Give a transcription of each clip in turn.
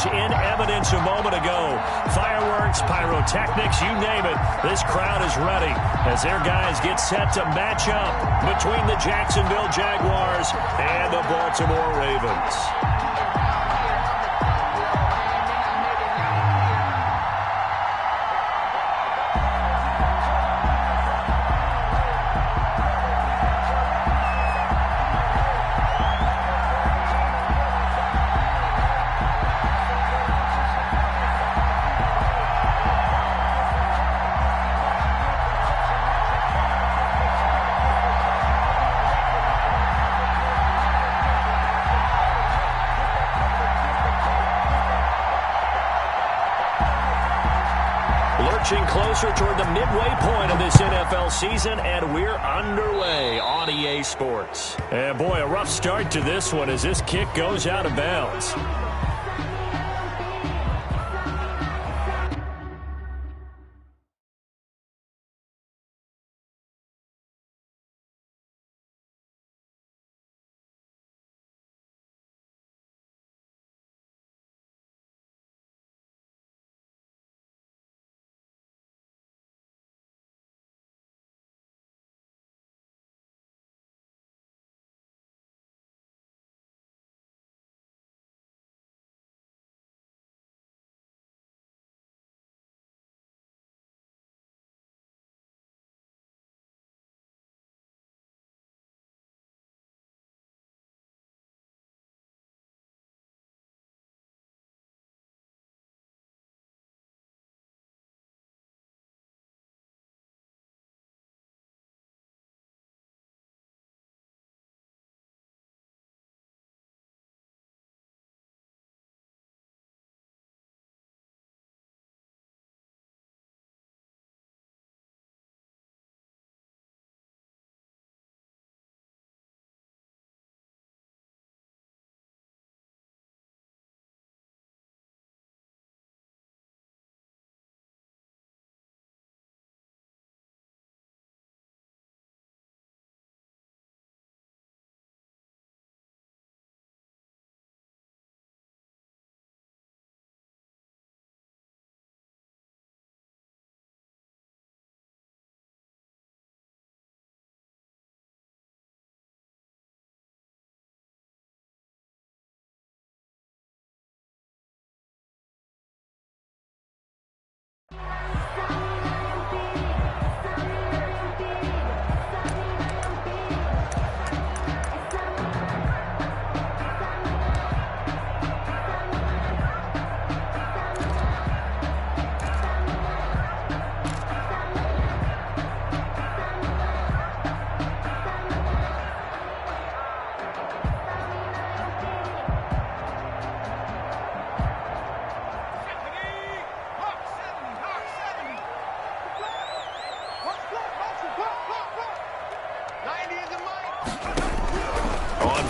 was in evidence a moment ago. Fireworks, pyrotechnics, you name it. This crowd is ready as their guys get set to match up between the Jacksonville Jaguars and the Baltimore Ravens. Closer toward the midway point of this NFL season, and we're underway on EA Sports. And boy, a rough start to this one as this kick goes out of bounds.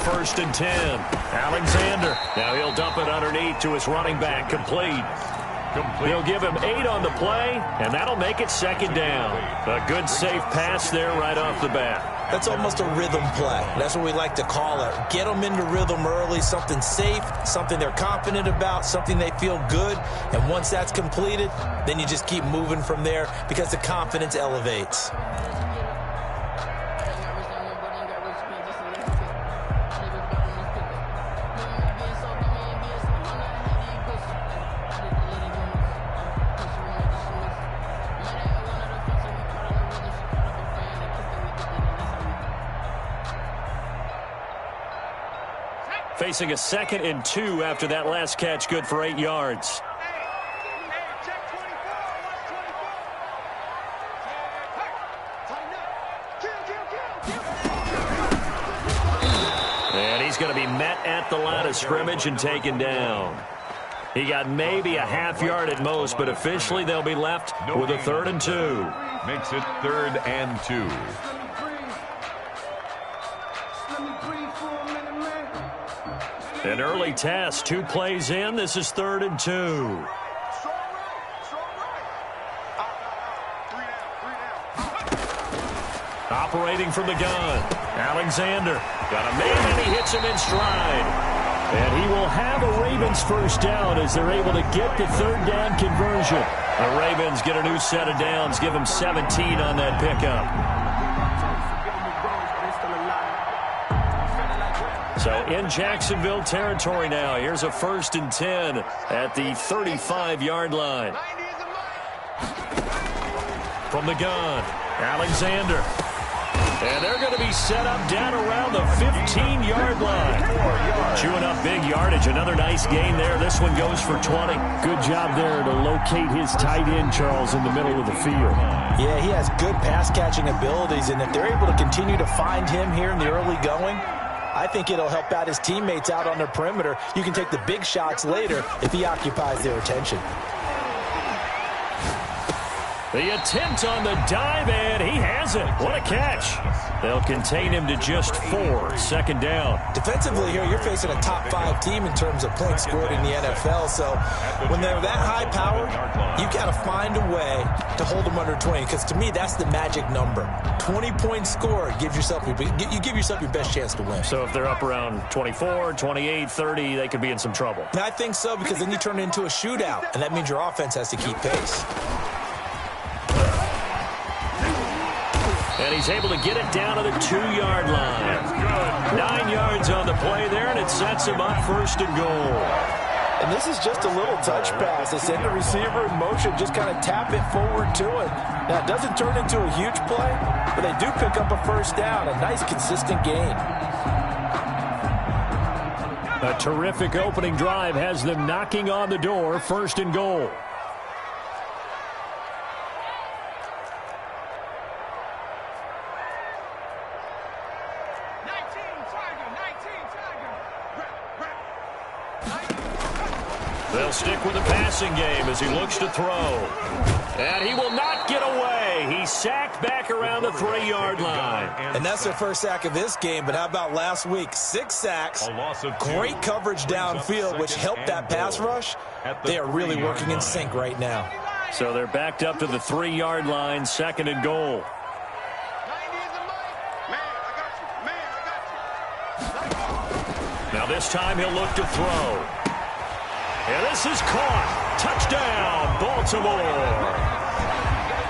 First and 10. Alexander. Now he'll dump it underneath to his running back. Complete. He'll give him 8 on the play, and that'll make it second down. A good, safe pass there right off the bat. That's almost a rhythm play. That's what we like to call it. Get them into rhythm early, something safe, something they're confident about, something they feel good. And once that's completed, then you just keep moving from there because the confidence elevates. Facing a 2nd and 2 after that last catch, good for 8 yards. And he's going to be met at the line of scrimmage and taken down. He got maybe a half yard at most, but officially they'll be left with a 3rd and 2. Makes it 3rd and 2. An early test, 2 plays in. This is 3rd and 2. Operating from the gun. Alexander got a man, and he hits him in stride. And he will have a Ravens first down as they're able to get the third down conversion. The Ravens get a new set of downs, give them 17 on that pickup. So in Jacksonville territory now. Here's a 1st and 10 at the 35-yard line. From the gun, Alexander. And they're going to be set up down around the 15-yard line. Chewing up big yardage. Another nice gain there. This one goes for 20. Good job there to locate his tight end, Charles, in the middle of the field. Yeah, he has good pass-catching abilities, and if they're able to continue to find him here in the early going, I think it'll help out his teammates out on the perimeter. You can take the big shots later if he occupies their attention. The attempt on the dive, and he has it. What a catch. They'll contain him to just 4. Second down. Defensively here, you're facing a top-5 team in terms of points scored in the NFL. So when they're that high power, you've got to find a way to hold them under 20. Because to me, that's the magic number. 20 points scored gives yourself you give yourself your best chance to win. So if they're up around 24, 28, 30, they could be in some trouble. And I think so, because then you turn it into a shootout, and that means your offense has to keep pace. And he's able to get it down to the 2-yard line. 9 yards on the play there, and it sets him up 1st and goal. And this is just a little touch pass. They send the receiver in motion, just kind of tap it forward to him. Now, it doesn't turn into a huge play, but they do pick up a first down, a nice, consistent gain. A terrific opening drive has them knocking on the door, 1st and goal. They'll stick with the passing game as he looks to throw. And he will not get away. He's sacked back around the 3-yard line. And that's their first sack of this game, but how about last week? 6 sacks, great coverage downfield, which helped that pass rush. They are really working in sync right now. So they're backed up to the 3-yard line, 2nd and goal. Now this time he'll look to throw. And this is caught. Touchdown, Baltimore.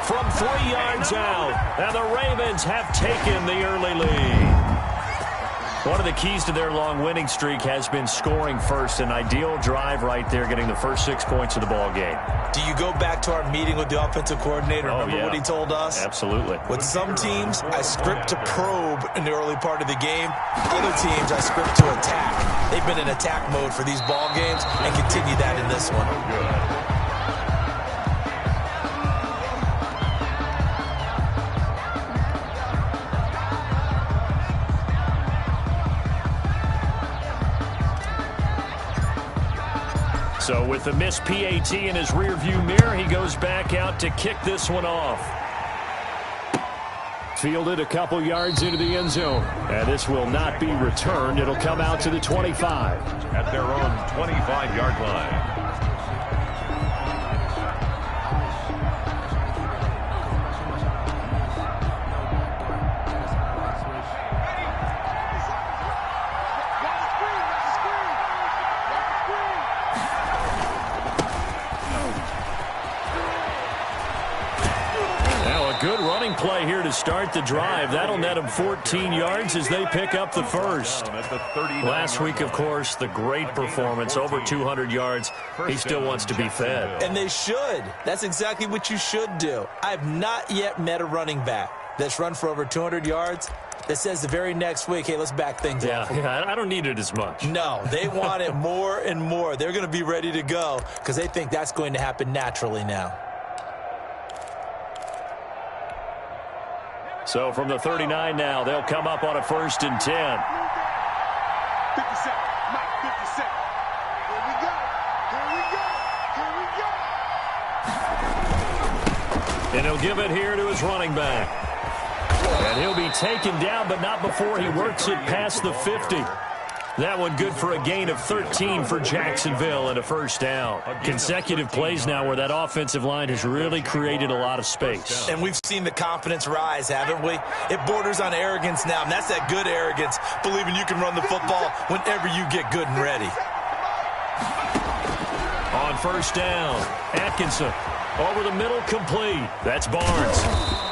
From 3 yards out, and the Ravens have taken the early lead. One of the keys to their long winning streak has been scoring first. An ideal drive right there, getting the first 6 points of the ball game. Do you go back to our meeting with the offensive coordinator? Remember what he told us? Absolutely. With some teams, I script to probe in the early part of the game. Other teams, I script to attack. They've been in attack mode for these ball games and continue that in this one. So with the missed PAT in his rearview mirror, he goes back out to kick this one off. Fielded a couple yards into the end zone. And this will not be returned. It'll come out to the 25. At their own 25-yard line. Good running play here to start the drive. That'll net them 14 yards as they pick up the first. Last week, of course, the great performance, over 200 yards. He still wants to be fed. And they should. That's exactly what you should do. I've not yet met a running back that's run for over 200 yards that says the very next week, hey, let's back things up. Yeah, I don't need it as much. No, they want it more and more. They're going to be ready to go because they think that's going to happen naturally now. So from the 39 now, they'll come up on a 1st and 10. 50 seconds. Mike, 50 seconds. Here we go. Here we go. Here we go. And he'll give it here to his running back. And he'll be taken down, but not before he works it past the 50. That one good for a gain of 13 for Jacksonville and a first down. Consecutive plays now where that offensive line has really created a lot of space. And we've seen the confidence rise, haven't we? It borders on arrogance now, and that's that good arrogance, believing you can run the football whenever you get good and ready. On first down, Atkinson over the middle, complete. That's Barnes.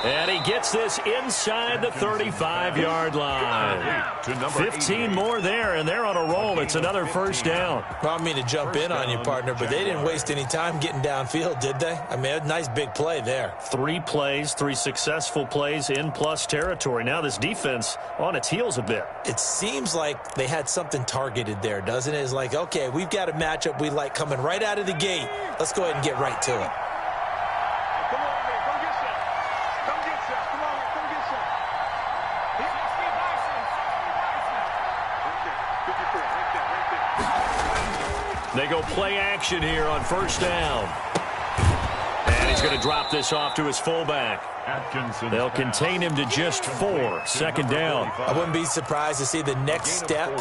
And he gets this inside the 35-yard line. 15 more there, and they're on a roll. It's another first down. Well, I don't mean to jump in on you, partner, but they didn't waste any time getting downfield, did they? I mean, a nice big play there. 3 plays, 3 successful plays in plus territory. Now this defense on its heels a bit. It seems like they had something targeted there, doesn't it? It's like, okay, we've got a matchup we like coming right out of the gate. Let's go ahead and get right to it. They go play action here on first down. And he's going to drop this off to his fullback. They'll contain him to just 4. Second down. I wouldn't be surprised to see the next step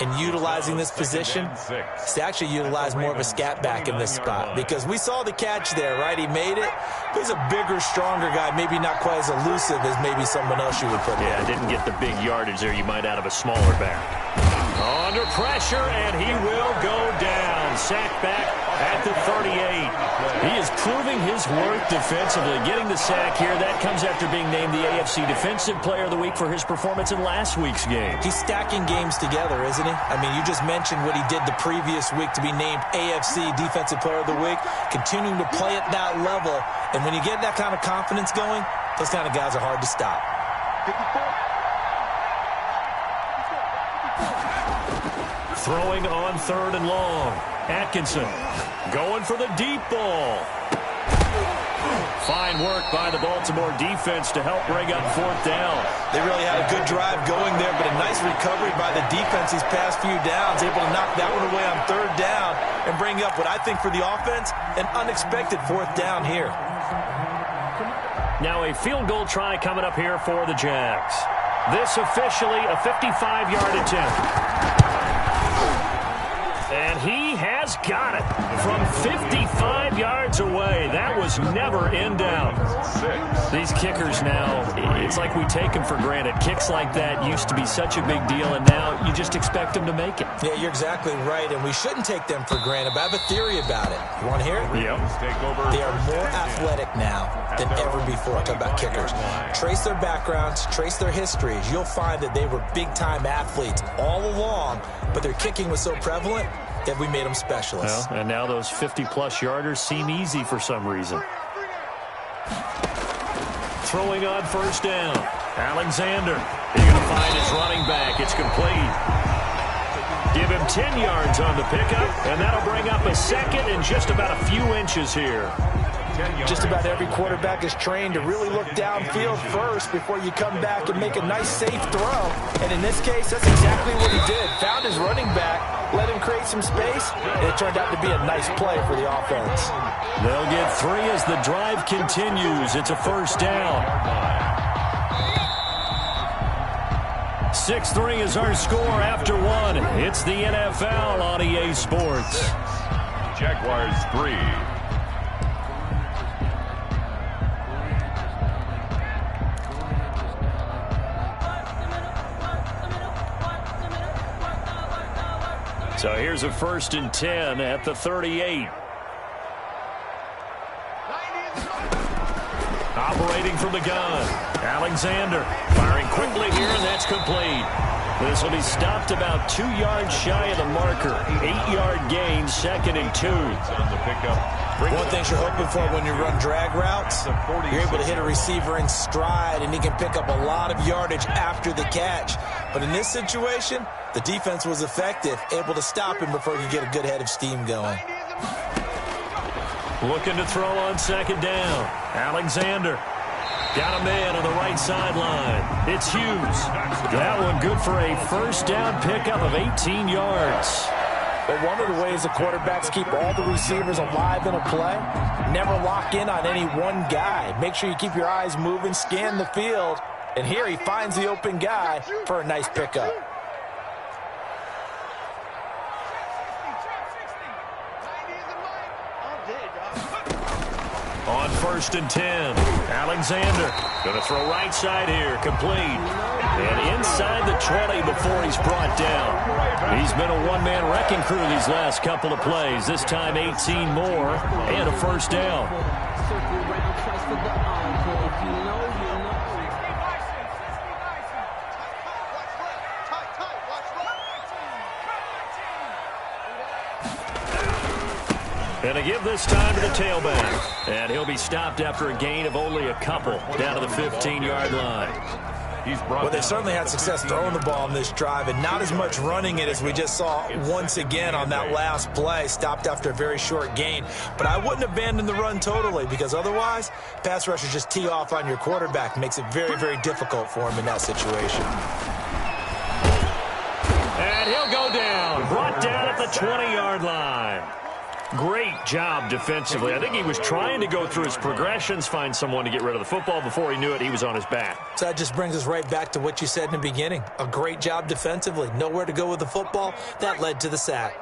in utilizing this position is to actually utilize more of a scat back in this spot. Because we saw the catch there, right? He made it. He's a bigger, stronger guy, maybe not quite as elusive as maybe someone else you would put in. Yeah, didn't get the big yardage there you might out of a smaller back. Under pressure, and he will go down. Sacked back at the 38. He is proving his worth defensively. Getting the sack here, that comes after being named the AFC Defensive Player of the Week for his performance in last week's game. He's stacking games together, isn't he? I mean, you just mentioned what he did the previous week to be named AFC Defensive Player of the Week, continuing to play at that level. And when you get that kind of confidence going, those kind of guys are hard to stop. Throwing on third and long. Atkinson going for the deep ball. Fine work by the Baltimore defense to help bring up fourth down. They really had a good drive going there, but a nice recovery by the defense these past few downs, able to knock that one away on third down and bring up what I think for the offense, an unexpected fourth down here. Now a field goal try coming up here for the Jags. This officially a 55-yard attempt. And he has got it from 55 yards away. That was never in doubt. These kickers now, it's like we take them for granted. Kicks like that used to be such a big deal, and now you just expect them to make it. Yeah, you're exactly right, and we shouldn't take them for granted, but I have a theory about it. You want to hear it? Yep. They are more athletic now than ever before. Talk about kickers. Trace their backgrounds, trace their histories. You'll find that they were big-time athletes all along, but their kicking was so prevalent that we made them specialists. Well, and now those 50-plus yarders seem easy for some reason. Throwing on first down. Alexander. He's going to find his running back. It's complete. Give him 10 yards on the pickup, and that'll bring up a second and just about a few inches here. Just about every quarterback is trained to really look downfield first before you come back and make a nice, safe throw. And in this case, that's exactly what he did. Found his running back, let him create some space, and it turned out to be a nice play for the offense. They'll get 3 as the drive continues. It's a first down. 6-3 is our score after 1. It's the NFL on EA Sports. Jaguars 3. So here's a 1st and 10 at the 38. Operating from the gun. Alexander firing quickly here, and that's complete. This will be stopped about 2 yards shy of the marker. 8-yard gain, 2nd and 2. One thing you're hoping for when you run drag routes, you're able to hit a receiver in stride, and he can pick up a lot of yardage after the catch. But in this situation, the defense was effective, able to stop him before you get a good head of steam going. Looking to throw on 2nd down. Alexander. Got a man on the right sideline. It's Hughes. That one good for a first down pickup of 18 yards. But one of the ways the quarterbacks keep all the receivers alive in a play, never lock in on any one guy. Make sure you keep your eyes moving, scan the field, and here he finds the open guy for a nice pickup. On 1st and 10, Alexander going to throw right side here, complete. And inside the 20 before he's brought down. He's been a one-man wrecking crew these last couple of plays. This time 18 more and a first down. And to give this time to the tailback. And he'll be stopped after a gain of only a couple down to the 15-yard line. Well, they certainly had success throwing the ball on this drive and not as much running it as we just saw once again on that last play. Stopped after a very short gain. But I wouldn't abandon the run totally because otherwise, pass rushers just tee off on your quarterback. Makes it very, very difficult for him in that situation. And he'll go down. Brought down at the 20-yard line. Great job defensively. I think he was trying to go through his progressions, find someone to get rid of the football. Before he knew it, he was on his back. So that just brings us right back to what you said in the beginning. A great job defensively. Nowhere to go with the football. That led to the sack.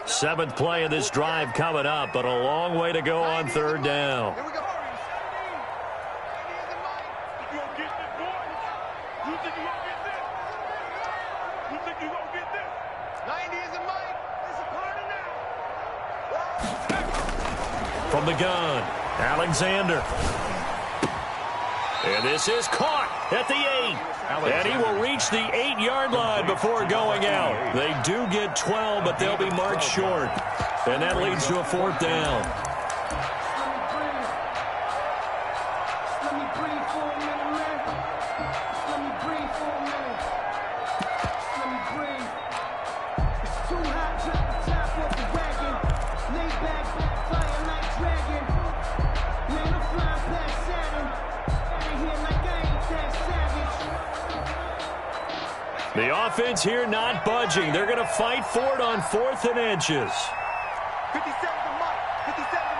7th play of this drive coming up, but a long way to go on 3rd down. From the gun, Alexander. And this is caught at the 8. And he will reach the 8-yard line before going out. They do get 12, but they'll be marked short. And that leads to a 4th down. The offense here not budging. They're going to fight for it on 4th and inches. 57 to Mike. 57 to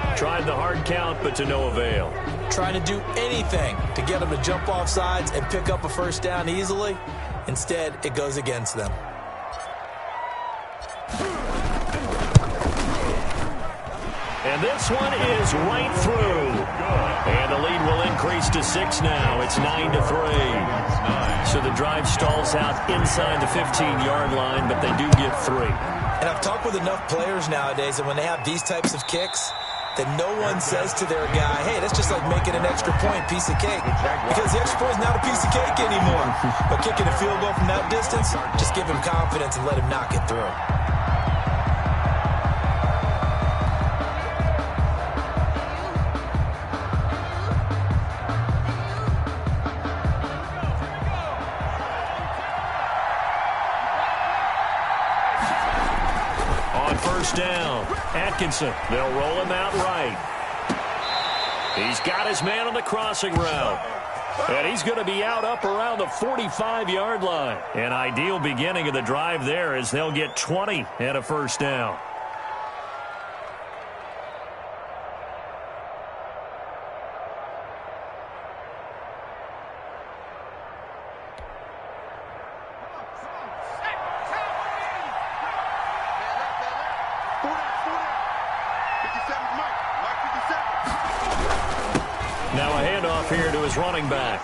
Mike. Tried the hard count, but to no avail. Trying to do anything to get them to jump off sides and pick up a first down easily. Instead, it goes against them. And this one is right through. And the lead will increase to 6 now. It's 9-3. So the drive stalls out inside the 15-yard line, but they do get 3. And I've talked with enough players nowadays that when they have these types of kicks, that no one says to their guy, hey, that's just like making an extra point, piece of cake. Because the extra point is not a piece of cake anymore. But kicking a field goal from that distance, just give him confidence and let him knock it through. Down. Atkinson. They'll roll him out right. He's got his man on the crossing route. And he's going to be out up around the 45-yard line. An ideal beginning of the drive there as they'll get 20 and a first down. Here to his running back.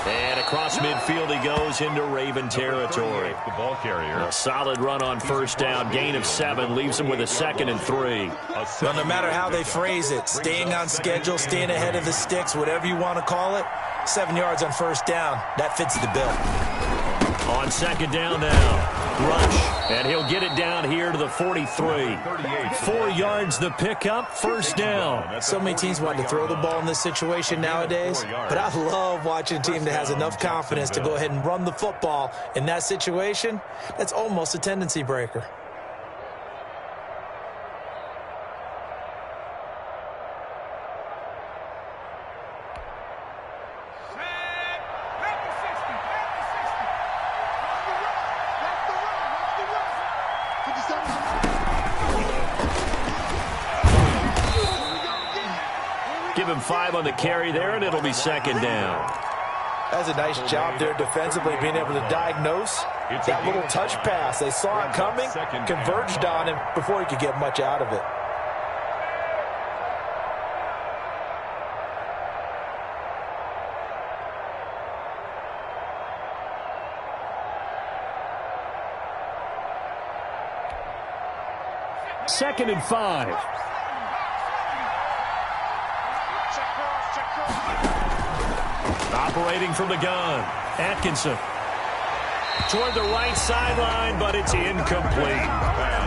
And across midfield he goes into Raven territory. The ball carrier. A solid run on first down. Gain of 7 leaves him with a 2nd and 3. Well, no matter how they phrase it, staying on schedule, staying ahead of the sticks, whatever you want to call it, 7 yards on first down. That fits the bill. On 2nd down now. Rush, and he'll get it down here to the 43. 4 yards the pickup, first down. So many teams want to throw the ball in this situation nowadays, but I love watching a team that has enough confidence to go ahead and run the football. In that situation, that's almost a tendency breaker. Give him 5 on the carry there, and it'll be 2nd down. That's a nice job there defensively, being able to diagnose that little touch pass. They saw it coming, converged on him before he could get much out of it. Second and 5. Operating from the gun, Atkinson. Toward the right sideline, but it's incomplete.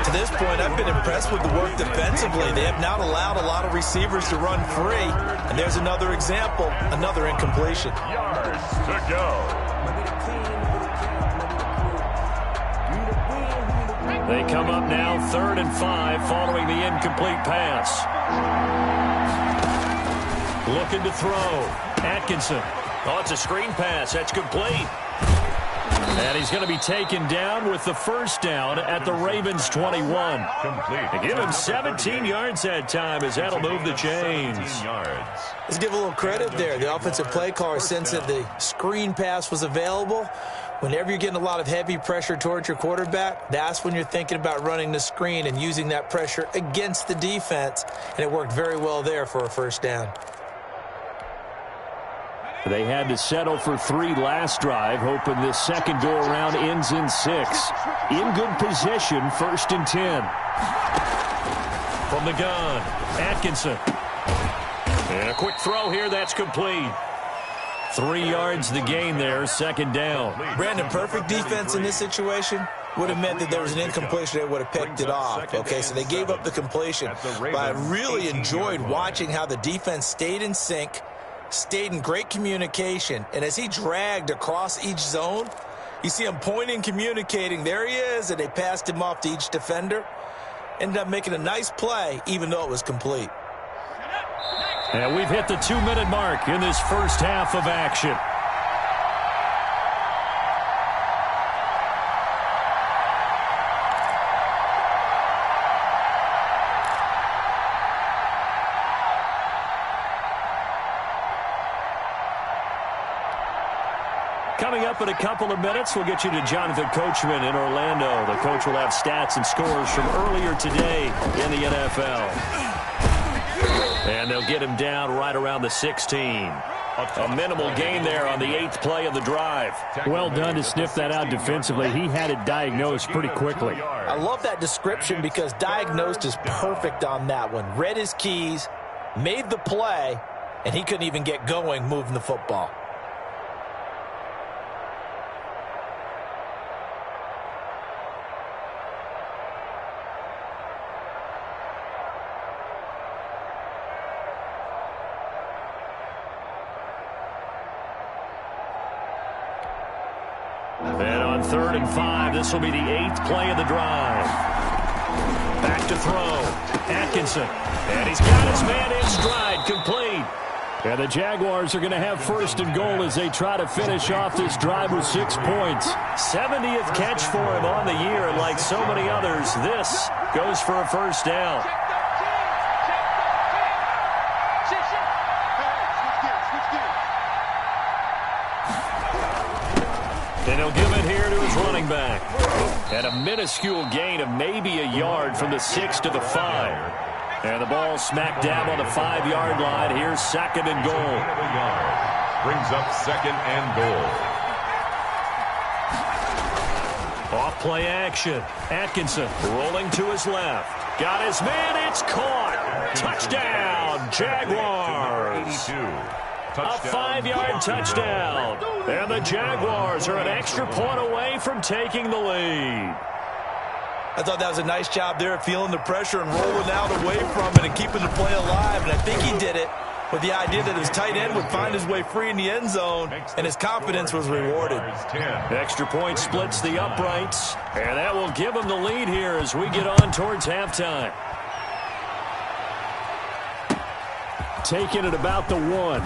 To this point, I've been impressed with the work defensively. They have not allowed a lot of receivers to run free. And there's another example, another incompletion. Yards to go. They come up now 3rd and 5 following the incomplete pass. Looking to throw. Atkinson. Oh, it's a screen pass. That's complete. And he's going to be taken down with the first down at the Ravens' 21. Complete. They give him 17 yards that time as that'll move the chains. Let's give a little credit there. The offensive play caller sensed that the screen pass was available. Whenever you're getting a lot of heavy pressure towards your quarterback, that's when you're thinking about running the screen and using that pressure against the defense. And it worked very well there for a first down. They had to settle for 3 last drive, hoping this second go-around ends in 6. In good position, 1st and 10. From the gun, Atkinson. And a quick throw here, that's complete. 3 yards the gain there, 2nd down. Brandon, perfect defense in this situation would have meant that there was an incompletion. They would have picked it off. Okay, so they gave up the completion. But I really enjoyed watching how the defense stayed in sync, stayed in great communication, and as he dragged across each zone, you see him pointing, communicating. There he is, and they passed him off to each defender. Ended up making a nice play, even though it was complete. And we've hit the 2-minute mark in this first half of action. Coming up in a couple of minutes, we'll get you to Jonathan Coachman in Orlando. The coach will have stats and scores from earlier today in the NFL. And they'll get him down right around the 16. A minimal gain there on the 8th play of the drive. Well done to sniff that out defensively. He had it diagnosed pretty quickly. I love that description because diagnosed is perfect on that one. Read his keys, made the play, and he couldn't even get going moving the football. And on 3rd and 5, this will be the 8th play of the drive. Back to throw. Atkinson. And he's got his man in stride. Complete. And the Jaguars are going to have 1st and goal as they try to finish off this drive with 6 points. 70th catch for him on the year, and like so many others, this goes for a first down. And he'll give it here to his running back. And a minuscule gain of maybe a yard from the 6 to the 5. And the ball smack dab on the 5-yard line. Here's 2nd and goal. Brings up 2nd and goal. Off play action. Atkinson rolling to his left. Got his man. It's caught. Touchdown, Jaguars. A 5-yard touchdown. And the Jaguars are an extra point away from taking the lead. I thought that was a nice job there of feeling the pressure and rolling out away from it and keeping the play alive. And I think he did it with the idea that his tight end would find his way free in the end zone, and his confidence was rewarded. Extra point splits the uprights, and that will give him the lead here as we get on towards halftime. Taking it about the 1.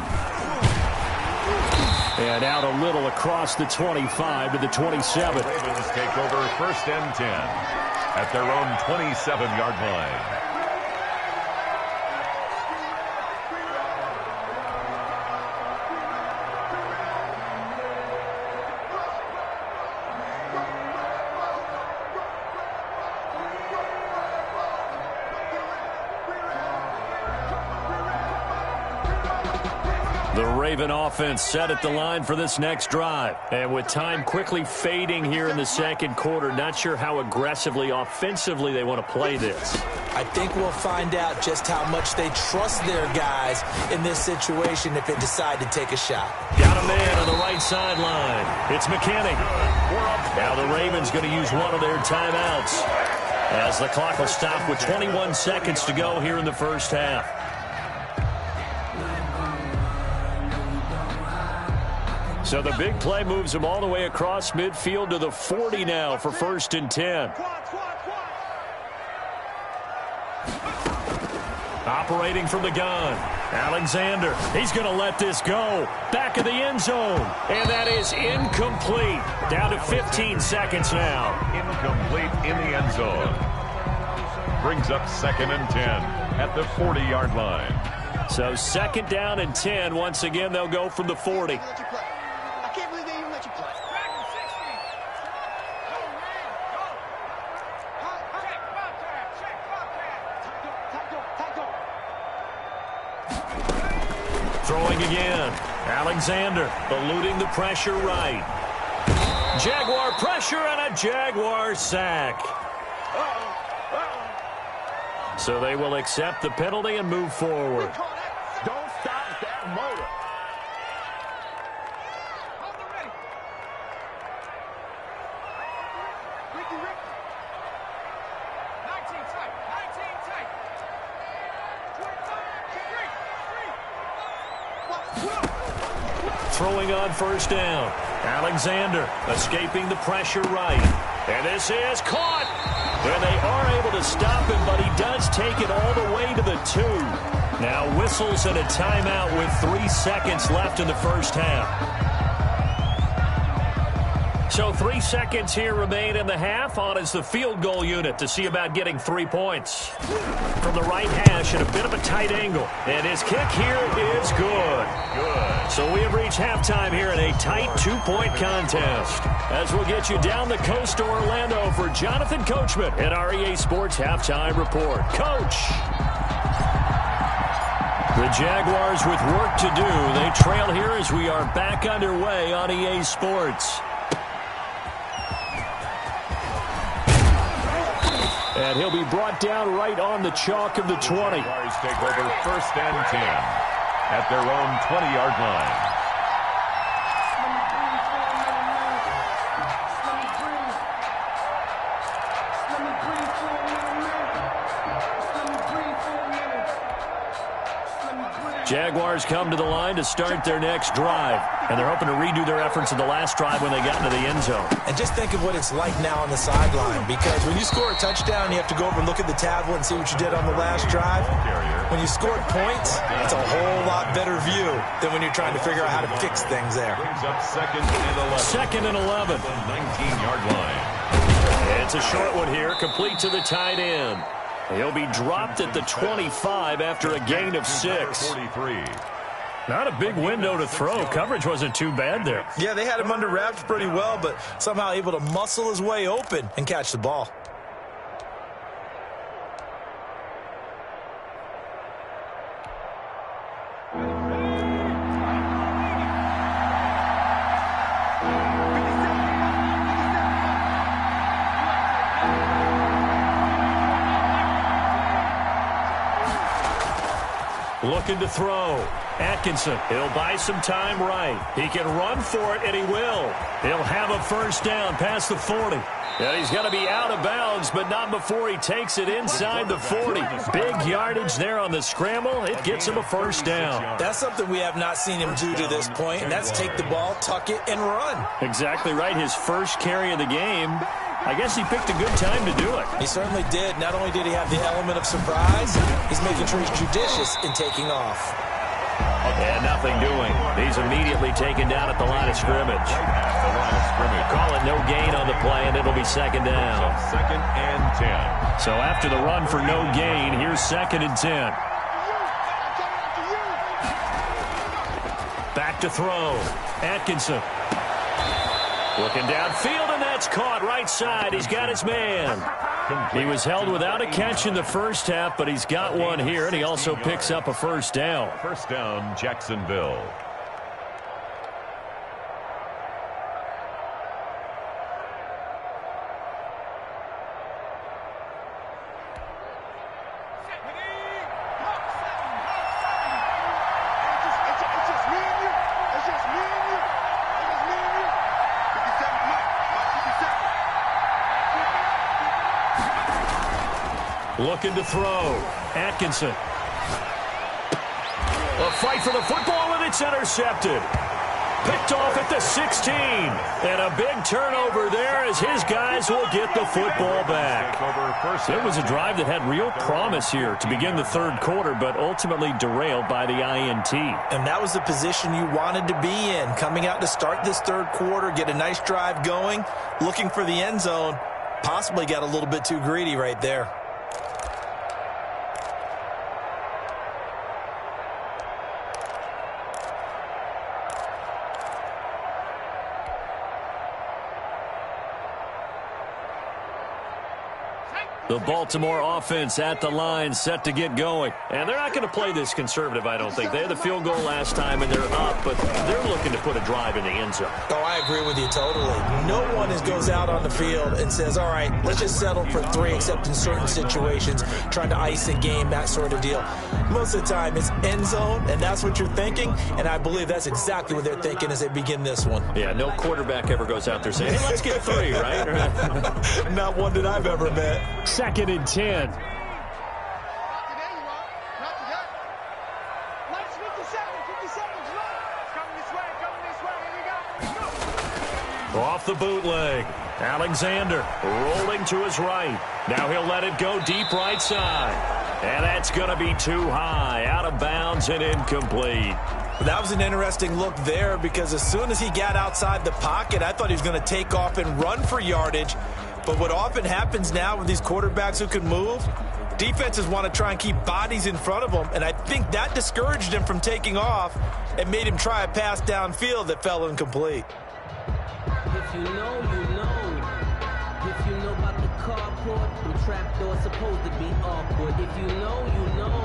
And out a little across the 25 to the 27. Ravens take over 1st and 10 at their own 27-yard line. The Raven offense set at the line for this next drive. And with time quickly fading here in the second quarter, not sure how aggressively, offensively they want to play this. I think we'll find out just how much they trust their guys in this situation if they decide to take a shot. Got a man on the right sideline. It's McKinney. Now the Ravens going to use one of their timeouts as the clock will stop with 21 seconds to go here in the first half. So the big play moves them all the way across midfield to the 40 now for 1st and 10. Operating from the gun, Alexander. He's going to let this go. Back of the end zone. And that is incomplete. Down to 15 seconds now. Incomplete in the end zone. Brings up 2nd and 10 at the 40-yard line. So 2nd down and 10. Once again, they'll go from the 40. I can't believe they even let you play. Throwing again. Alexander eluding the pressure right. Jaguar pressure and a Jaguar sack. So they will accept the penalty and move forward. Don't stop that motor. Throwing on 1st down. Alexander escaping the pressure right. And this is caught. And they are able to stop him, but he does take it all the way to the 2. Now whistles and a timeout with 3 seconds left in the first half. So 3 seconds here remain in the half. On is the field goal unit to see about getting 3 points. From the right hash at a bit of a tight angle. And his kick here is good. So we have reached halftime here in a tight 2-point contest. As we'll get you down the coast to Orlando for Jonathan Coachman at our EA Sports Halftime Report. Coach! The Jaguars with work to do. They trail here as we are back underway on EA Sports. And he'll be brought down right on the chalk of the 20. Jaguars take over 1st and 10 at their own 20-yard line. Jaguars come to the line to start their next drive. And they're hoping to redo their efforts in the last drive when they got into the end zone. And just think of what it's like now on the sideline, because when you score a touchdown, you have to go over and look at the tablet and see what you did on the last drive. When you scored points, it's a whole lot better view than when you're trying to figure out how to fix things there. Brings up 2nd and 11. 2nd and 11. The 19-yard line. It's a short one here, complete to the tight end. He'll be dropped at the 25 after a gain of 6. 43. Not a big window to throw. Coverage wasn't too bad there. Yeah, they had him under wraps pretty well, but somehow able to muscle his way open and catch the ball. Looking to throw. Atkinson, he'll buy some time right. He can run for it, and he will. He'll have a 1st down past the 40. And he's going to be out of bounds, but not before he takes it inside the 40. Big yardage there on the scramble. It gets him a 1st down. That's something we have not seen him do to this point, and that's take the ball, tuck it, and run. Exactly right. His first carry of the game. I guess he picked a good time to do it. He certainly did. Not only did he have the element of surprise, he's making sure he's judicious in taking off. And nothing doing. He's immediately taken down at the line of scrimmage. Call it no gain on the play, and it'll be 2nd down. 2nd and 10. So after the run for no gain, here's 2nd and 10. Back to throw. Atkinson. Looking downfield, and that's caught right side. He's got his man. He was held without a catch in the first half, but he's got one here, and he also picks up a 1st down. 1st down, Jacksonville. Looking to throw. Atkinson. A fight for the football, and it's intercepted. Picked off at the 16. And a big turnover there as his guys will get the football back. It was a drive that had real promise here to begin the third quarter, but ultimately derailed by the INT. And that was the position you wanted to be in. Coming out to start this third quarter, get a nice drive going, looking for the end zone. Possibly got a little bit too greedy right there. The Baltimore offense at the line, set to get going. And they're not going to play this conservative, I don't think. They had the field goal last time, and they're up, but they're looking to put a drive in the end zone. Oh, I agree with you totally. No one goes out on the field and says, all right, let's just settle for 3, except in certain situations, trying to ice a game, that sort of deal. Most of the time, it's end zone, and that's what you're thinking, and I believe that's exactly what they're thinking as they begin this one. Yeah, no quarterback ever goes out there saying, hey, let's get 3, right? Not one that I've ever met. 2nd and 10. Off the bootleg. Alexander rolling to his right. Now he'll let it go deep right side. And that's going to be too high. Out of bounds and incomplete. That was an interesting look there because as soon as he got outside the pocket, I thought he was going to take off and run for yardage. But what often happens now with these quarterbacks who can move, defenses want to try and keep bodies in front of them, and I think that discouraged him from taking off and made him try a pass downfield that fell incomplete. If you know, you know. If you know about the carport, the trapdoor's supposed to be awkward. If you know, you know.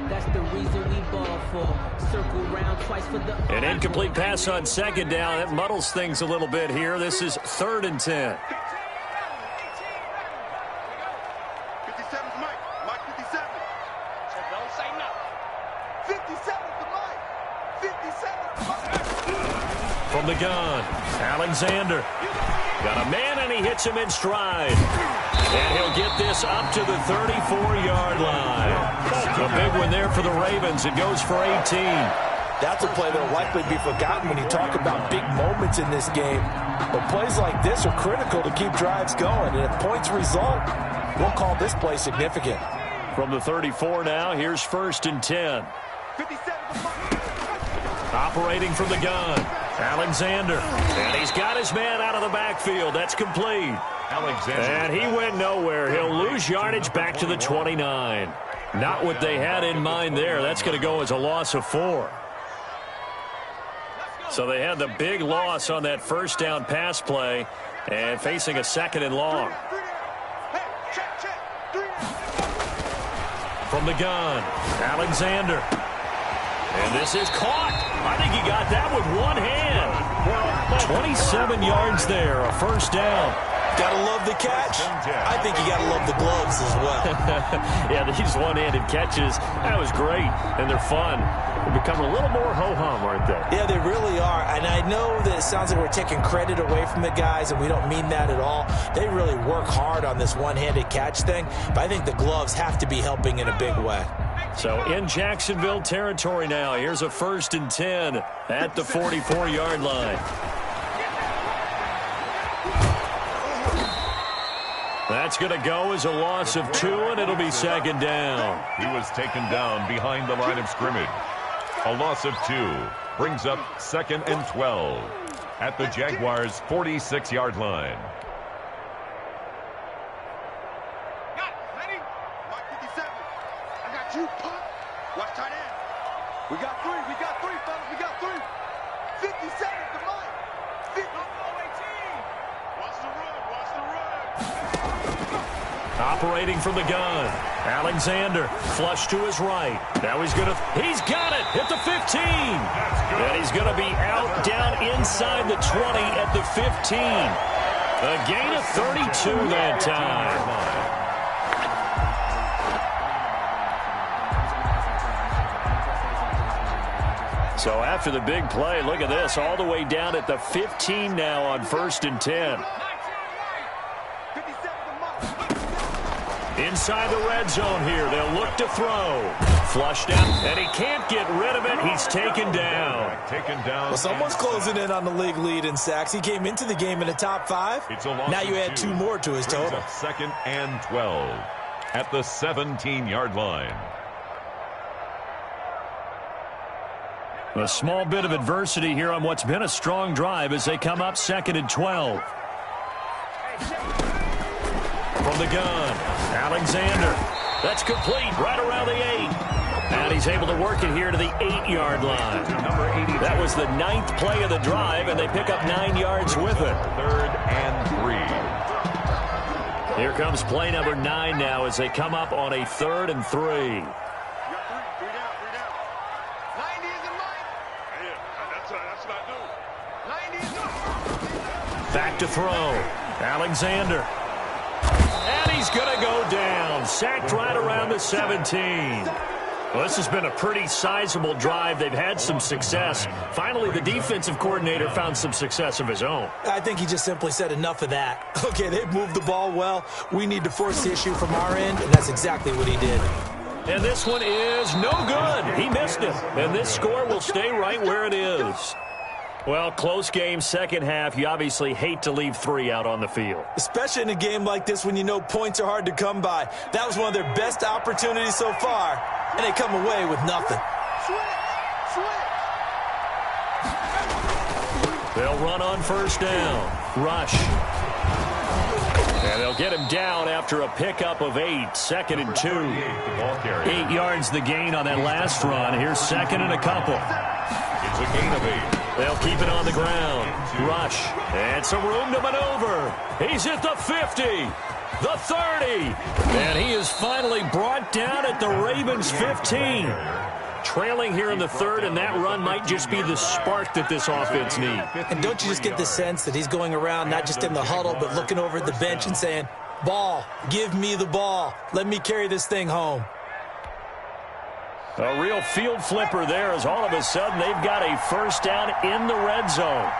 That's the reason we ball for. Circle round twice for the... An incomplete pass on 2nd down. That muddles things a little bit here. This is 3rd and 10. 57's Mike. Mike 57. So don't say nothing. 57's the Mike. 57's the Mike. From the gun, Alexander. Got a man, and he hits him in stride. And he'll get this up to the 34-yard line. A big one there for the Ravens. It goes for 18. That's a play that will likely be forgotten when you talk about big moments in this game. But plays like this are critical to keep drives going. And if points result, we'll call this play significant. From the 34 now, here's 1st and 10. 57. Operating from the gun, Alexander. And he's got his man out of the backfield. That's complete. Alexander. And he went nowhere. He'll lose yardage back to the 29. Not what they had in mind there. That's going to go as a loss of 4. So they had the big loss on that 1st down pass play and facing a 2nd and long. From the gun, Alexander. And this is caught. I think he got that with one hand. 27 yards there, a 1st down. Gotta love the catch. I think you gotta love the gloves as well. Yeah, these one-handed catches, that was great, and they're fun. They're becoming a little more ho-hum, aren't they? Yeah, they really are. And I know that it sounds like we're taking credit away from the guys, and we don't mean that at all. They really work hard on this one-handed catch thing, but I think the gloves have to be helping in a big way. So in Jacksonville territory now, here's a 1st and 10 at the 44-yard line. That's going to go as a loss of 2, and it'll be 2nd down. He was taken down behind the line of scrimmage. A loss of 2 brings up 2nd and 12 at the Jaguars' 46-yard line. You pump. Watch tight end. We got 3. We got 3, fellas. We got 3. 57 to Mike. 50. Watch the run. Watch the run. Operating from the gun. Alexander flush to his right. Now he's got it at the 15. And he's going to be out down inside the 20 at the 15. A gain of 32 that time. So after the big play, look at this, all the way down at the 15 now on 1st and 10. Inside the red zone here. They'll look to throw. Flushed out, and he can't get rid of it. He's taken down. Well, someone's closing in on the league lead in sacks. He came into the game in the top 5. Now you add 2 more to his total. 2nd and 12 at the 17-yard line. A small bit of adversity here on what's been a strong drive as they come up 2nd and 12. From the gun, Alexander. That's complete right around the 8. And he's able to work it here to the 8-yard line. That was the 9th play of the drive, and they pick up 9 yards with it. 3rd and 3. Here comes play number 9 now as they come up on a 3rd and 3. Back to throw. Alexander. And he's going to go down. Sacked right around the 17. Well, this has been a pretty sizable drive. They've had some success. Finally, the defensive coordinator found some success of his own. I think he just simply said enough of that. Okay, they've moved the ball well. We need to force the issue from our end, and that's exactly what he did. And this one is no good. He missed it. And this score will stay right where it is. Well, close game, second half. You obviously hate to leave 3 out on the field. Especially in a game like this when you know points are hard to come by. That was one of their best opportunities so far, and they come away with nothing. They'll run on 1st down. Rush. And they'll get him down after a pickup of 8. 2nd and 2. 8 yards the gain on that last run. Here's 2nd and a couple. It's a gain of 8. They'll keep it on the ground. Rush. And some room to maneuver. He's at the 50. The 30. And he is finally brought down at the Ravens' 15. Trailing here in the 3rd, and that run might just be the spark that this offense needs. And don't you just get the sense that he's going around not just in the huddle, but looking over at the bench and saying, ball, give me the ball. Let me carry this thing home. A real field flipper there as all of a sudden they've got a 1st down in the red zone.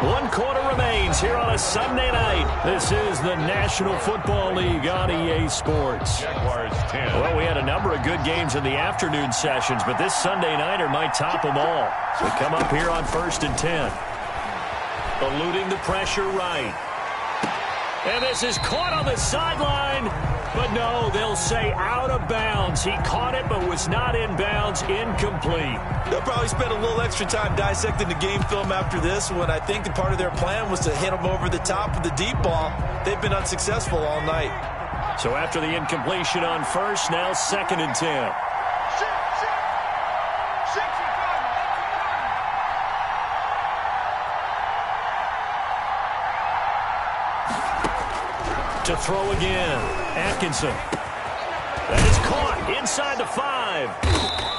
1 quarter remains here on a Sunday night. This is the National Football League on EA Sports. Jaguars 10. Well, we had a number of good games in the afternoon sessions, but this Sunday nighter might top them all. We come up here on 1st and 10. Eluding the pressure right. And this is caught on the sideline. But no, they'll say out of bounds. He caught it but was not in bounds. Incomplete. They'll probably spend a little extra time dissecting the game film after this when I think that part of their plan was to hit them over the top with the deep ball. They've been unsuccessful all night. So after the incompletion on 1st, now 2nd and 10. To throw again. Atkinson. That is caught inside the 5.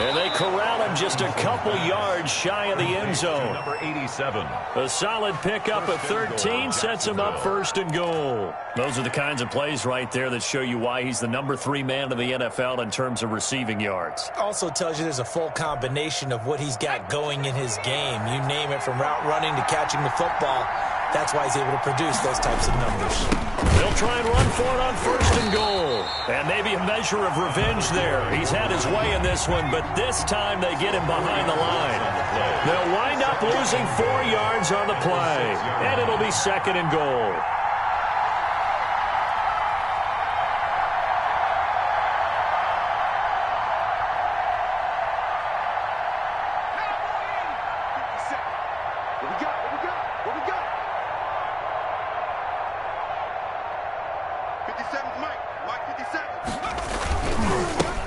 And they corral him just a couple yards shy of the end zone. Number 87. A solid pickup of 13 sets him up 1st and goal. Those are the kinds of plays right there that show you why he's the number 3 man in the NFL in terms of receiving yards. Also tells you there's a full combination of what he's got going in his game. You name it, from route running to catching the football. That's why he's able to produce those types of numbers. They'll try and run for it on 1st and goal. And maybe a measure of revenge there. He's had his way in this one, but this time they get him behind the line. They'll wind up losing 4 yards on the play. And it'll be 2nd and goal.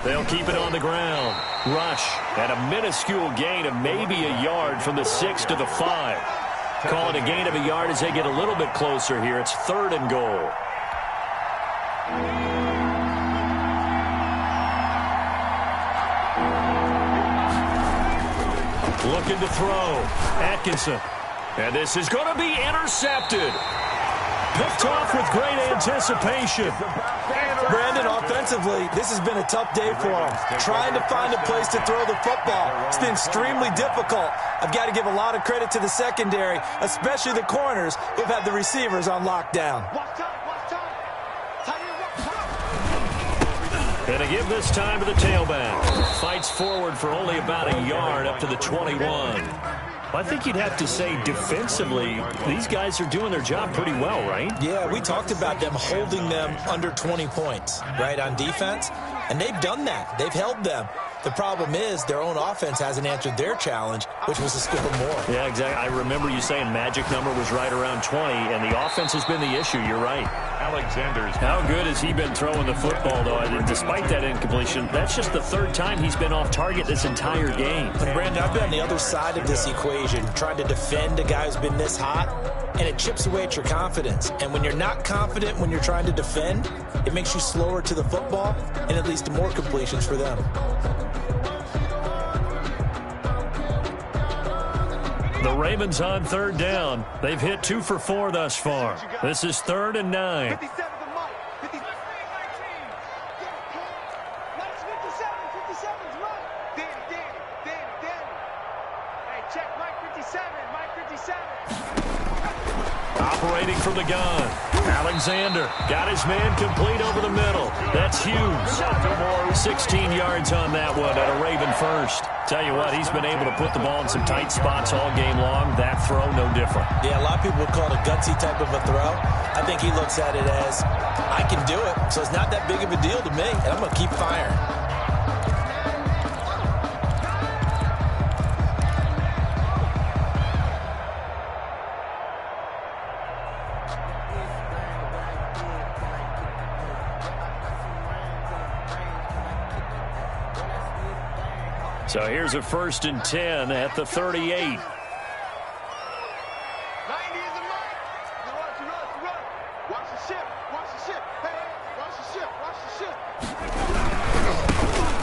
They'll keep it on the ground. Rush at a minuscule gain of maybe a yard from the 6 to the 5. Call it a gain of a yard as they get a little bit closer here. It's 3rd and goal. Looking to throw. Atkinson. And this is going to be intercepted. Picked off with great anticipation. Brandon, offensively, this has been a tough day for him. Trying to find a place to throw the football. It's been extremely difficult. I've got to give a lot of credit to the secondary, especially the corners who've had the receivers on lockdown. Watch time, watch time. And to give this time to the tailback. Fights forward for only about a yard up to the 21. I think you'd have to say defensively, these guys are doing their job pretty well, right? Yeah, we talked about them holding them under 20 points, right, on defense. And they've done that. They've held them. The problem is their own offense hasn't answered their challenge, which was to score more. Yeah, exactly. I remember you saying magic number was right around 20, and the offense has been the issue. You're right. Alexander's. How good has he been throwing the football, though? Despite that incompletion, that's just the third time he's been off target this entire game. And Brandon, I've been on the other side of this equation, trying to defend a guy who's been this hot, and it chips away at your confidence. And when you're not confident when you're trying to defend, it makes you slower to the football, and it leads to more completions for them. The Ravens on third down. They've hit 2 for 4 thus far. This is 3rd and 9. 57 to Mike. 57 to Mike. Danny. Hey, check Mike 57. Mike 57. Operating from the gun. Alexander got his man complete over the middle. That's Hughes. 16 yards on that one at a Raven first. Tell you what, he's been able to put the ball in some tight spots all game long. That throw, no different. Yeah, a lot of people would call it a gutsy type of a throw. I think he looks at it as, I can do it, so it's not that big of a deal to me, and I'm going to keep firing. So here's a 1st and 10 at the 38. 90 is the mark. Run. Watch the ship. Hey, watch the ship.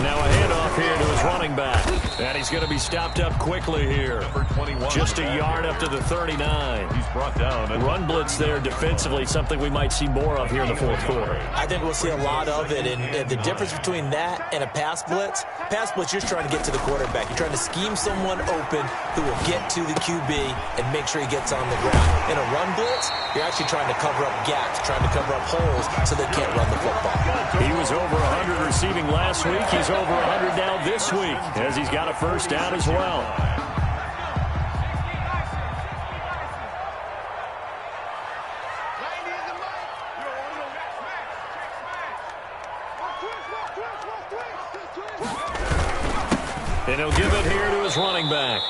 Now a handoff here to his running back. And he's going to be stopped up quickly here. Number 21. Just a yard up to the 39. He's brought down. Run blitz there defensively, something we might see more of here in the 4th quarter. I think we'll see a lot of it, and the difference between that and a pass blitz, you're just trying to get to the quarterback. You're trying to scheme someone open who will get to the QB and make sure he gets on the ground. In a run blitz, you're actually trying to cover up gaps, trying to cover up holes so they can't run the football. He was over 100 receiving last week. He's over 100 now this week, as he's got a first down as well. And he'll give it here to his running back.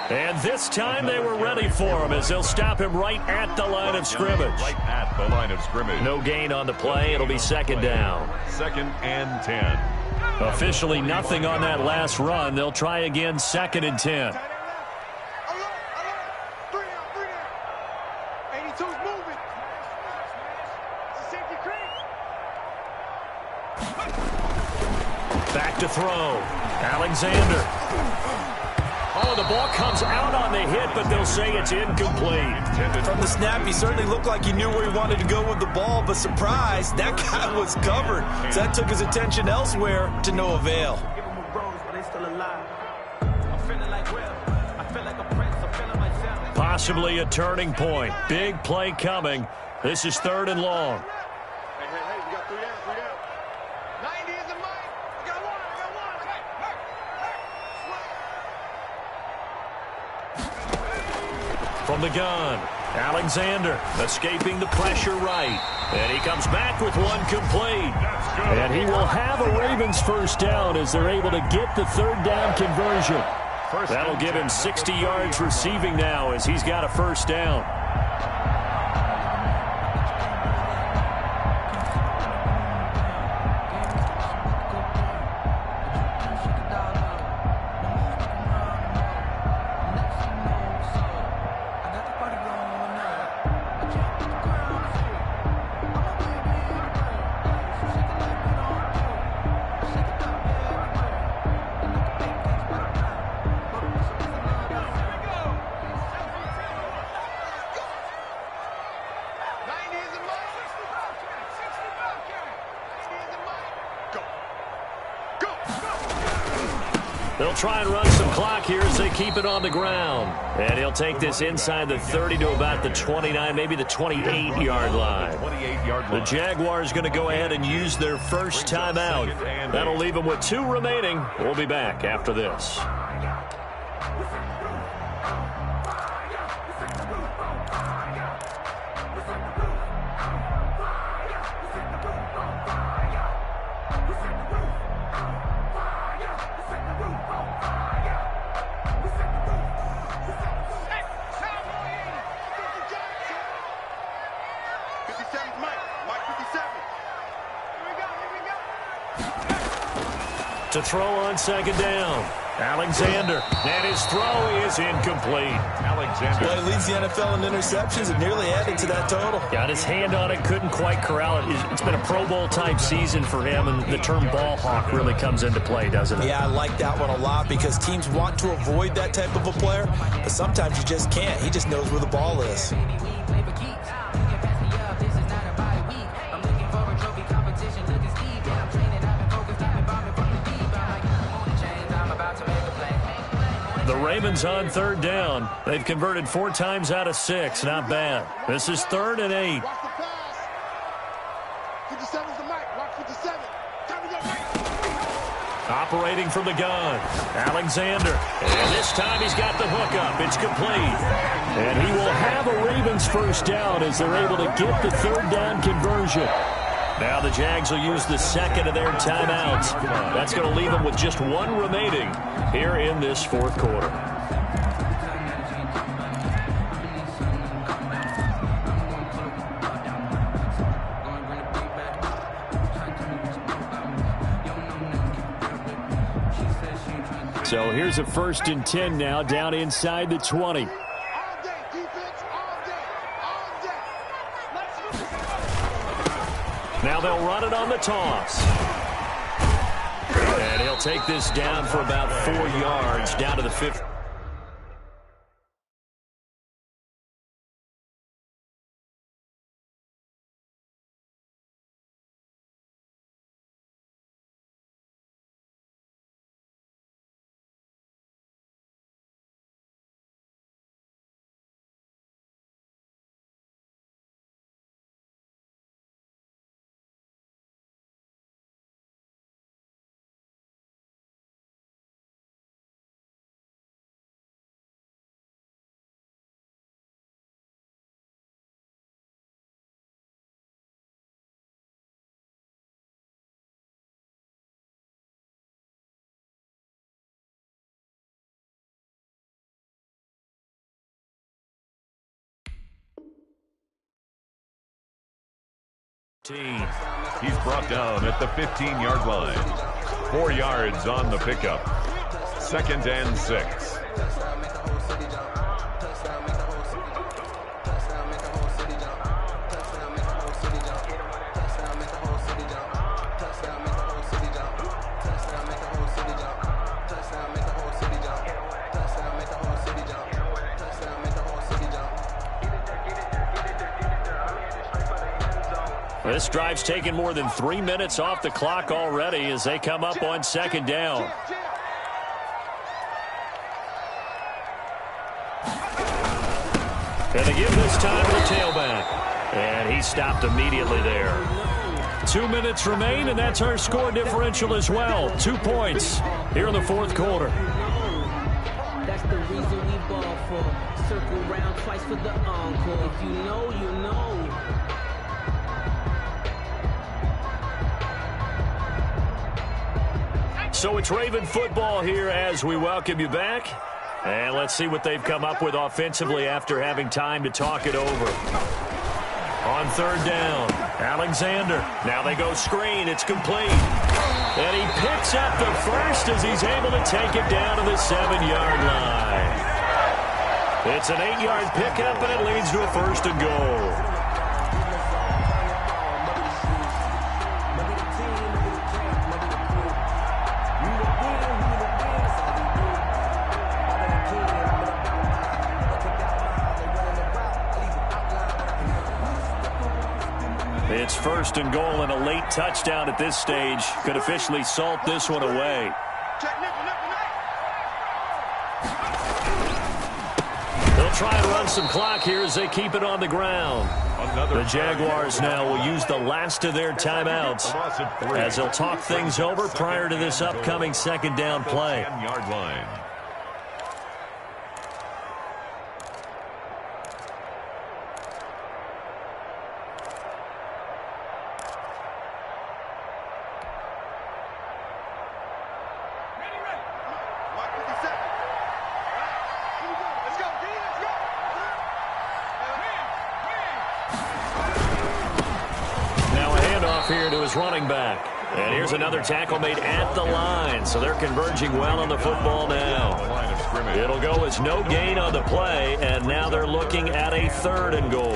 And this time they were ready for him, as they'll stop him right at the line of scrimmage. Right at the line of scrimmage. No gain on the play. It'll be 2nd down. 2nd and 10. Officially nothing on that last run. They'll try again, 2nd and 10. 82's moving. It's a safety creep. Back to throw. Alexander. Oh, the ball comes out on the hit, but they'll say it's incomplete. From the snap, he certainly looked like he knew where he wanted to go with the ball, but surprise, that guy was covered. So that took his attention elsewhere to no avail. Possibly a turning point. Big play coming. This is 3rd and long. Hey, we got 3 down. 90 is the mic. I got one. From the gun, Alexander escaping the pressure right. And he comes back with one complete. And he will have a Ravens first down as they're able to get the 3rd down conversion. That'll give him 60 yards receiving now as he's got a first down. They'll try and run some clock here as they keep it on the ground. And he'll take this inside the 30 to about the 29, maybe the 28-yard line. 28-yard line. The Jaguars going to go ahead and use their first timeout. That'll leave them with 2 remaining. We'll be back after this. To throw on second down. Alexander. And his throw is incomplete. Alexander. Well, he leads the NFL in interceptions and nearly added to that total. Got his hand on it, couldn't quite corral it. It's been a Pro Bowl-type season for him, and the term ball hawk really comes into play, doesn't it? Yeah, I like that one a lot because teams want to avoid that type of a player, but sometimes you just can't. He just knows where the ball is. The Ravens on third down. They've converted 4 times out of 6. Not bad. This is 3rd and 8. Watch the pass. 57's the mic. Watch 57. Time to go, Mike. Operating from the gun. Alexander. And this time he's got the hook up. It's complete. And he will have a Ravens first down as they're able to get the 3rd down conversion. Now the Jags will use the second of their timeouts. That's going to leave them with just 1 remaining here in this 4th quarter. So here's a 1st and 10 now, down inside the 20. Now they'll run it on the toss. And he'll take this down for about 4 yards, down to the 50. He's brought down at the 15-yard line. 4 yards on the pickup. 2nd and 6. This drive's taken more than 3 minutes off the clock already as they come up on 2nd down. And they give this time to the tailback. And he stopped immediately there. 2 minutes remain, and that's our score differential as well. 2 points here in the 4th quarter. That's the reason we ball for. Circle round twice for the encore. If you know, you know. So it's Raven football here as we welcome you back. And let's see what they've come up with offensively after having time to talk it over. On 3rd down, Alexander. Now they go screen. It's complete. And he picks up the first as he's able to take it down to the 7-yard line. It's an 8-yard pickup, and it leads to a 1st and goal. It's 1st and goal, and a late touchdown at this stage could officially salt this one away. They'll try and run some clock here as they keep it on the ground. The Jaguars now will use the last of their timeouts as they'll talk things over prior to this upcoming second down play. 10-yard line. Here to his running back. And here's another tackle made at the line, so they're converging well on the football now. It'll go as no gain on the play, and now they're looking at a 3rd and goal.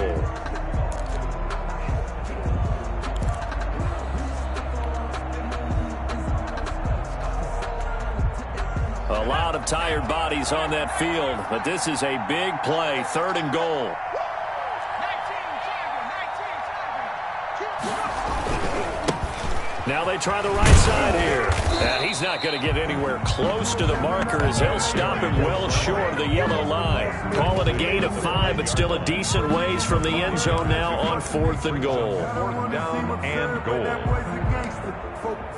A lot of tired bodies on that field, but this is a big play, 3rd and goal. Now they try the right side here. And he's not going to get anywhere close to the marker as they'll stop him well short of the yellow line. Call it a gain of 5, but still a decent ways from the end zone now on 4th and goal. 4th down and goal.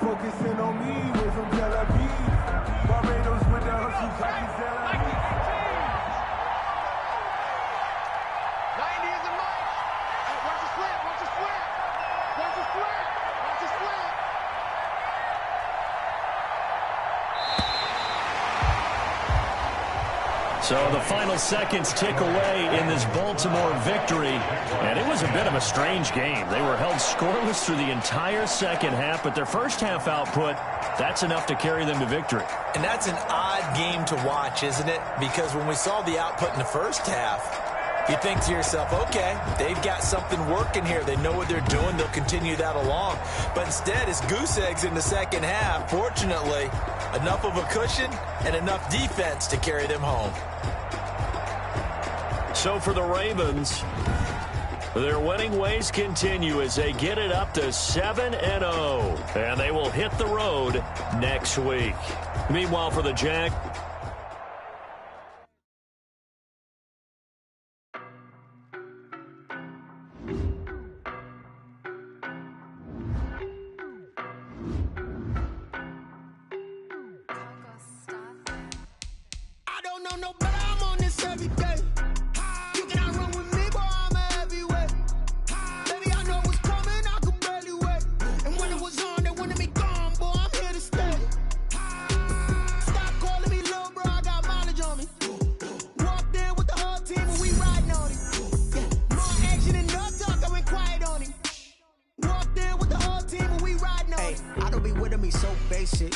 Focusing on me with some Tel Aviv. Barbados with the hustle. 90 is a march. Hey, watch the slant, watch the slant. Watch the slant, watch the slant. So the final seconds tick away in this Baltimore victory. And it was a bit of a strange game. They were held scoreless through the entire second half, but their first half output, that's enough to carry them to victory. And that's an odd game to watch, isn't it? Because when we saw the output in the first half, you think to yourself, okay, they've got something working here. They know what they're doing. They'll continue that along. But instead, it's goose eggs in the second half. Fortunately, enough of a cushion and enough defense to carry them home. So for the Ravens, their winning ways continue as they get it up to 7-0. And they will hit the road next week. Meanwhile, for the Jag,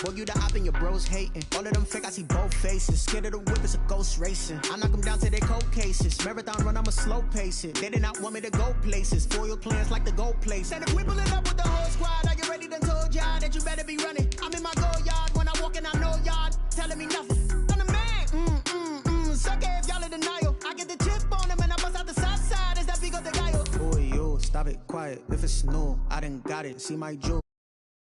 Boy, you the op and your bros hating. All of them fake, I see both faces. Scared of the whip, it's a ghost racing. I knock them down to their cold cases. Marathon run, I'ma slow pace it. They did not want me to go places. Foil plans like the go place. And if we pulling up with the whole squad, are you ready? Done told y'all that you better be running. I'm in my go yard. When I walk in, I know y'all telling me nothing. I'm the man. Suck it if y'all in denial. I get the chip on them and I bust out the south side. Is that big of the guy? Boy, yo, stop it, quiet. If it's no, I done got it. See my jewel.